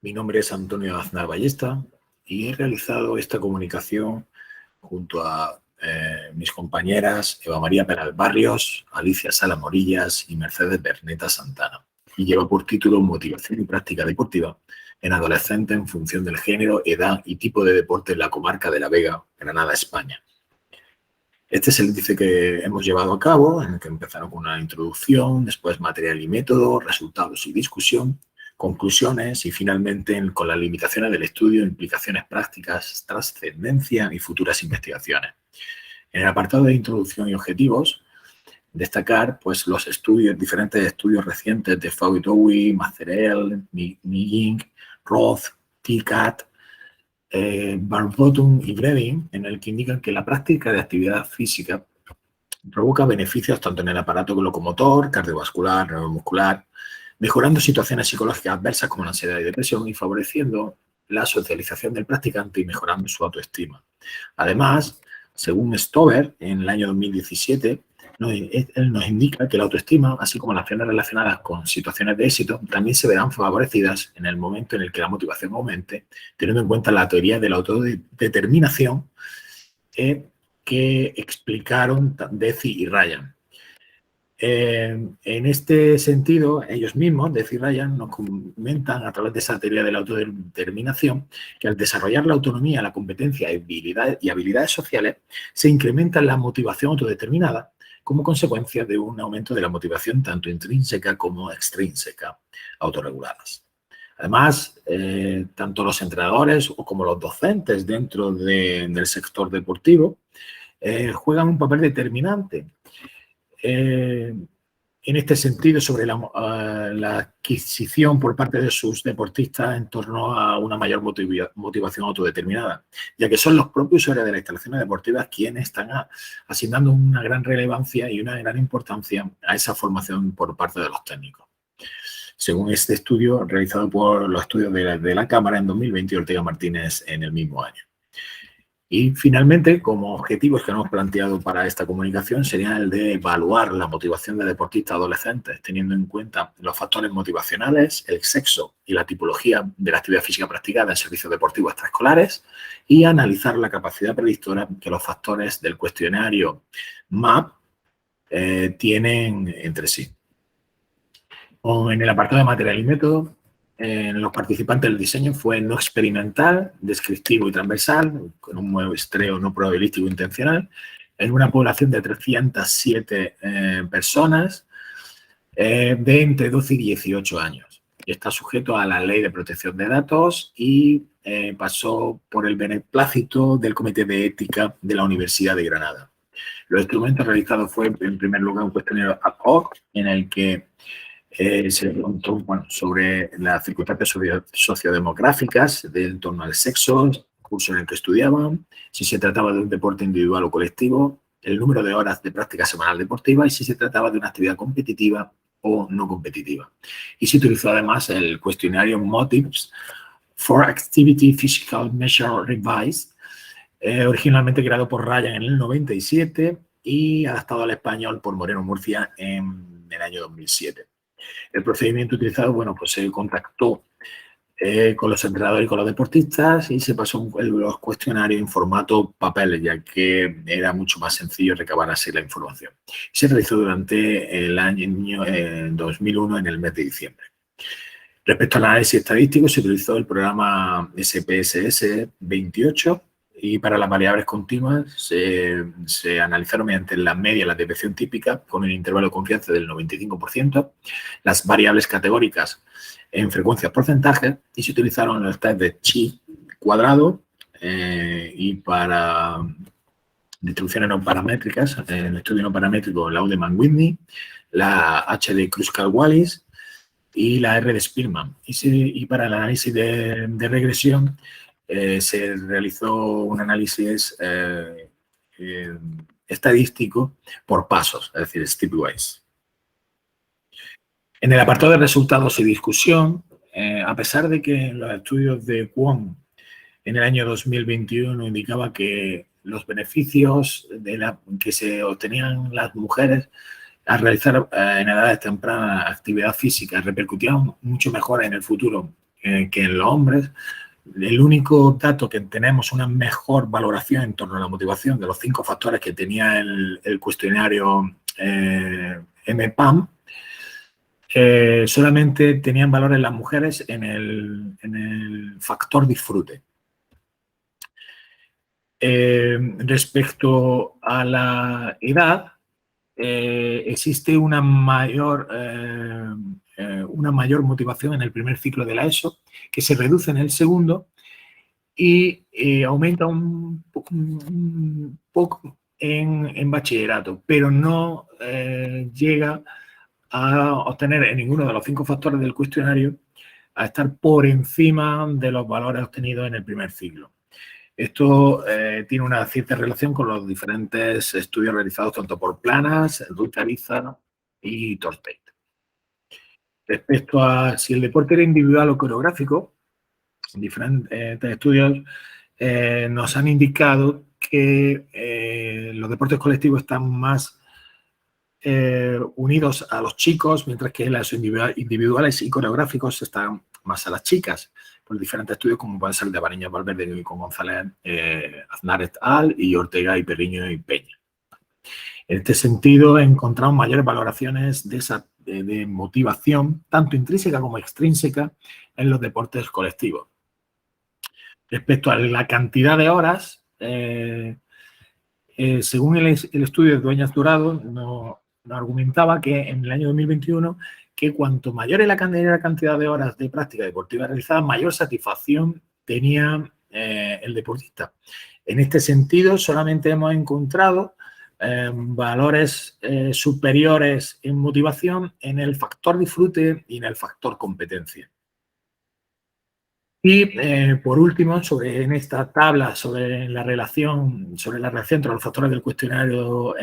Mi nombre es Antonio Aznar Ballesta y he realizado esta comunicación junto a mis compañeras Eva María Peral Barrios, Alicia Sala Morillas y Mercedes Berneta Santana. Y lleva por título Motivación y práctica deportiva en adolescentes en función del género, edad y tipo de deporte en la comarca de La Vega, Granada, España. Este es el índice que hemos llevado a cabo, en el que empezaron con una introducción, después material y método, resultados y discusión, conclusiones y finalmente con las limitaciones del estudio, implicaciones prácticas, trascendencia y futuras investigaciones. En el apartado de introducción y objetivos, destacar pues, los diferentes estudios recientes de Fauitowi, Mazerel, Miging, Roth, TCAT, Barbottom y Bredin, en el que indican que la práctica de actividad física provoca beneficios tanto en el aparato locomotor, cardiovascular, neuromuscular, mejorando situaciones psicológicas adversas como la ansiedad y depresión y favoreciendo la socialización del practicante y mejorando su autoestima. Además, según Stover, en el año 2017, él nos indica que la autoestima, así como las acciones relacionadas con situaciones de éxito, también se verán favorecidas en el momento en el que la motivación aumente, teniendo en cuenta la teoría de la autodeterminación que explicaron Deci y Ryan. En este sentido, ellos mismos, Deci y Ryan, nos comentan a través de esa teoría de la autodeterminación que al desarrollar la autonomía, la competencia y habilidades sociales, se incrementa la motivación autodeterminada como consecuencia de un aumento de la motivación tanto intrínseca como extrínseca, autorreguladas. Además, tanto los entrenadores como los docentes dentro del sector deportivo juegan un papel determinante en este sentido sobre la adquisición por parte de sus deportistas en torno a una mayor motivación autodeterminada, ya que son los propios usuarios de las instalaciones deportivas quienes están asignando una gran relevancia y una gran importancia a esa formación por parte de los técnicos. Según este estudio realizado por los estudios de la Cámara en 2020 y Ortega Martínez en el mismo año. Y finalmente, como objetivos que hemos planteado para esta comunicación, sería el de evaluar la motivación de deportistas adolescentes, teniendo en cuenta los factores motivacionales, el sexo y la tipología de la actividad física practicada en servicios deportivos extraescolares y analizar la capacidad predictora que los factores del cuestionario MAP tienen entre sí. En el apartado de material y método, los participantes del diseño fue no experimental, descriptivo y transversal, con un muestreo no probabilístico intencional, en una población de 307 personas de entre 12 y 18 años. Y está sujeto a la Ley de Protección de Datos y pasó por el beneplácito del Comité de Ética de la Universidad de Granada. Los instrumentos realizados fue, en primer lugar, un cuestionario ad hoc en el que se preguntó sobre las circunstancias sociodemográficas en torno al sexo, el curso en el que estudiaban, si se trataba de un deporte individual o colectivo, el número de horas de práctica semanal deportiva y si se trataba de una actividad competitiva o no competitiva. Y se utilizó además el cuestionario Motives for Activity Physical Measure Revised, originalmente creado por Ryan en el 97 y adaptado al español por Moreno Murcia en el año 2007. El procedimiento utilizado, bueno, pues se contactó con los entrenadores y con los deportistas y se pasó los cuestionarios en formato papel, ya que era mucho más sencillo recabar así la información. Se realizó durante el año 2001 en el mes de diciembre. Respecto al análisis estadístico, se utilizó el programa SPSS 28 y para las variables continuas se analizaron mediante la media, la desviación típica, con un intervalo de confianza del 95%, las variables categóricas en frecuencias porcentajes y se utilizaron los test de chi cuadrado y para distribuciones no paramétricas, el estudio no paramétrico, la Udeman-Whitney, la HD Kruskal-Wallis y la R de Spearman. Y para el análisis de regresión se realizó un análisis estadístico por pasos, es decir, stepwise. En el apartado de resultados y discusión, a pesar de que los estudios de Kwon en el año 2021 indicaba que los beneficios que se obtenían las mujeres al realizar en edades tempranas actividad física repercutían mucho mejor en el futuro que en los hombres. El único dato que tenemos una mejor valoración en torno a la motivación de los 5 factores que tenía el cuestionario MPAM, solamente tenían valores las mujeres en el factor disfrute. Respecto a la edad, existe una mayor motivación en el primer ciclo de la ESO, que se reduce en el segundo y aumenta un poco en bachillerato, pero no llega a obtener en ninguno de los 5 factores del cuestionario a estar por encima de los valores obtenidos en el primer ciclo. Esto tiene una cierta relación con los diferentes estudios realizados tanto por Planas, Ruth-Ariza y Torteit. Respecto a si el deporte era individual o coreográfico, diferentes estudios nos han indicado que los deportes colectivos están más unidos a los chicos, mientras que los individuales y coreográficos están más a las chicas, por diferentes estudios como pueden ser de Bariño, Valverde y con González, Aznar et al. Y Ortega y Perriño y Peña. En este sentido, encontramos mayores valoraciones de motivación, tanto intrínseca como extrínseca, en los deportes colectivos. Respecto a la cantidad de horas, según el estudio de Dueñas Dorado, nos argumentaba que en el año 2021 que cuanto mayor es la cantidad de horas de práctica deportiva realizada, mayor satisfacción tenía el deportista. En este sentido, solamente hemos encontrado valores superiores en motivación en el factor disfrute y en el factor competencia. Y por último, en esta tabla sobre la relación entre los factores del cuestionario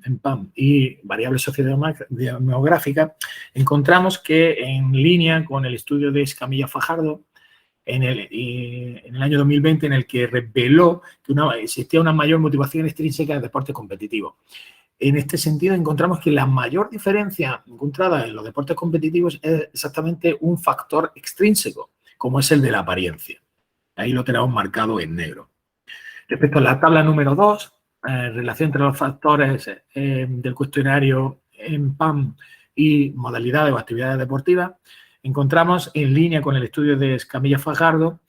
MPAM y variables sociodemográficas, encontramos que en línea con el estudio de Escamilla-Fajardo en el año 2020, en el que reveló que existía una mayor motivación extrínseca de deportes competitivos. En este sentido, encontramos que la mayor diferencia encontrada en los deportes competitivos es exactamente un factor extrínseco, como es el de la apariencia. Ahí lo tenemos marcado en negro. Respecto a la tabla número 2, relación entre los factores del cuestionario MPAM y modalidades o actividades deportivas, encontramos en línea con el estudio de Escamilla-Fajardo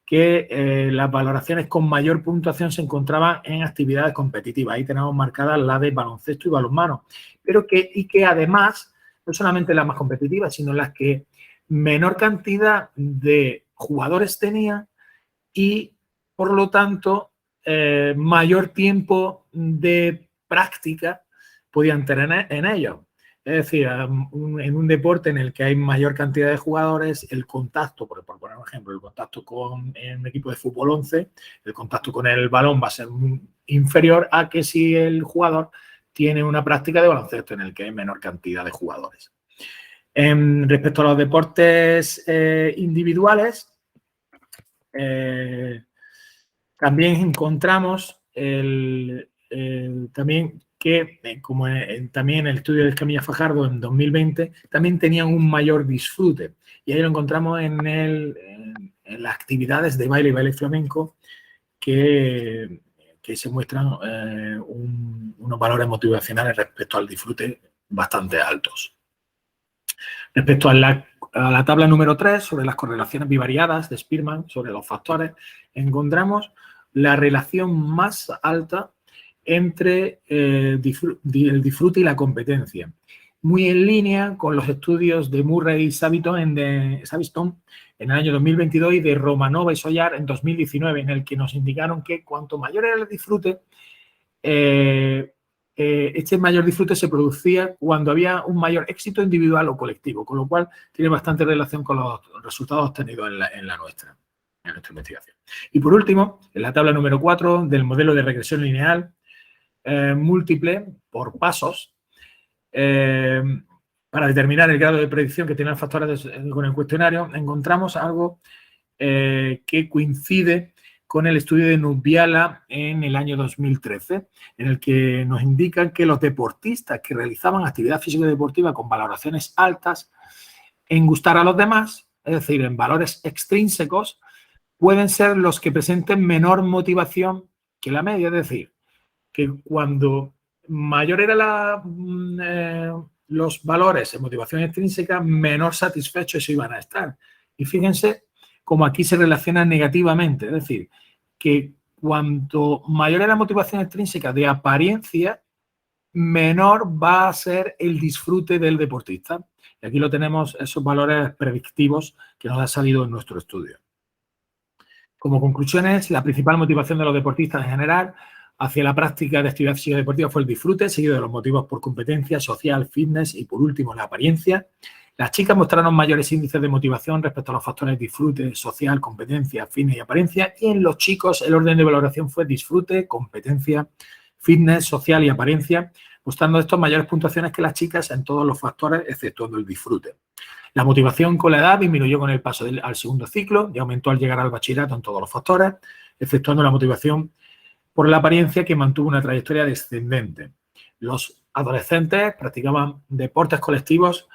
que las valoraciones con mayor puntuación se encontraban en actividades competitivas. Ahí tenemos marcadas la de baloncesto y balonmano, pero que además, no solamente las más competitivas, sino las que menor cantidad de jugadores tenía y, por lo tanto, mayor tiempo de práctica podían tener en ellos. Es decir, en un deporte en el que hay mayor cantidad de jugadores, el contacto, por poner un ejemplo, el contacto con un equipo de fútbol 11, el contacto con el balón va a ser inferior a que si el jugador tiene una práctica de baloncesto en el que hay menor cantidad de jugadores. Respecto a los deportes individuales, también encontramos también que, como también en el estudio de Escamilla-Fajardo en 2020, también tenían un mayor disfrute. Y ahí lo encontramos en las actividades de baile flamenco que se muestran unos valores motivacionales respecto al disfrute bastante altos. Respecto a la tabla número 3, sobre las correlaciones bivariadas de Spearman, sobre los factores, encontramos la relación más alta entre el disfrute y la competencia, muy en línea con los estudios de Murray y Savistone en el año 2022 y de Romanova y Sollar en 2019, en el que nos indicaron que cuanto mayor era el disfrute, este mayor disfrute se producía cuando había un mayor éxito individual o colectivo, con lo cual tiene bastante relación con los resultados obtenidos en nuestra investigación. Y por último, en la tabla número 4 del modelo de regresión lineal múltiple por pasos, para determinar el grado de predicción que tienen los factores con el cuestionario, encontramos algo que coincide con el estudio de Nubiala en el año 2013, en el que nos indican que los deportistas que realizaban actividad físico-deportiva con valoraciones altas en gustar a los demás es decir, en valores extrínsecos, pueden ser los que presenten menor motivación que la media. Es decir, que cuando mayor era los valores en motivación extrínseca, menor satisfechos iban a estar. Y fíjense cómo aquí se relaciona negativamente. Es decir, que cuanto mayor es la motivación extrínseca de apariencia, menor va a ser el disfrute del deportista. Y aquí lo tenemos, esos valores predictivos que nos ha salido en nuestro estudio. Como conclusiones, la principal motivación de los deportistas en general hacia la práctica de actividad física deportiva fue el disfrute, seguido de los motivos por competencia social, fitness y, por último, la apariencia. Las chicas mostraron mayores índices de motivación respecto a los factores disfrute, social, competencia, fitness y apariencia. Y en los chicos el orden de valoración fue disfrute, competencia, fitness, social y apariencia, mostrando estos mayores puntuaciones que las chicas en todos los factores, exceptuando el disfrute. La motivación con la edad disminuyó con el paso al segundo ciclo y aumentó al llegar al bachillerato en todos los factores, exceptuando la motivación por la apariencia, que mantuvo una trayectoria descendente. Los adolescentes practicaban deportes colectivos,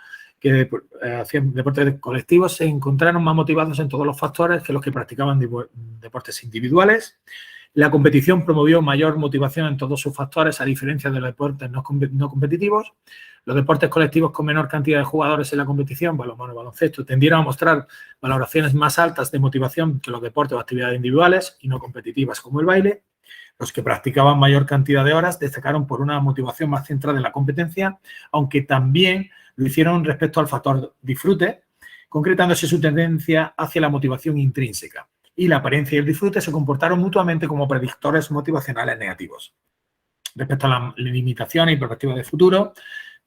hacían deportes colectivos, se encontraron más motivados en todos los factores que los que practicaban deportes individuales. La competición promovió mayor motivación en todos sus factores, a diferencia de los deportes no competitivos. Los deportes colectivos con menor cantidad de jugadores en la competición, balonmano y baloncesto, tendieron a mostrar valoraciones más altas de motivación que los deportes o actividades individuales y no competitivas como el baile. Los que practicaban mayor cantidad de horas destacaron por una motivación más centrada en la competencia, aunque también lo hicieron respecto al factor disfrute, concretándose su tendencia hacia la motivación intrínseca. Y la apariencia y el disfrute se comportaron mutuamente como predictores motivacionales negativos. Respecto a las limitaciones y perspectivas de futuro,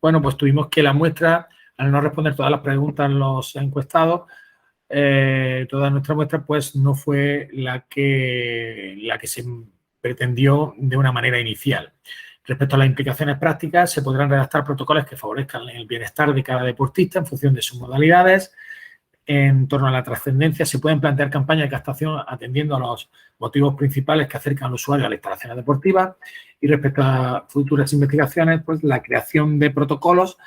bueno, pues tuvimos que la muestra, al no responder todas las preguntas en los encuestados, toda nuestra muestra, pues no fue la que se pretendió de una manera inicial. Respecto a las implicaciones prácticas, se podrán redactar protocolos que favorezcan el bienestar de cada deportista en función de sus modalidades. En torno a la trascendencia, se pueden plantear campañas de captación atendiendo a los motivos principales que acercan al usuario a las instalaciones deportivas. Y respecto a futuras investigaciones, pues la creación de protocolos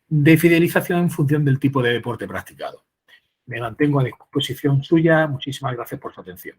de fidelización en función del tipo de deporte practicado. Me mantengo a disposición suya. Muchísimas gracias por su atención.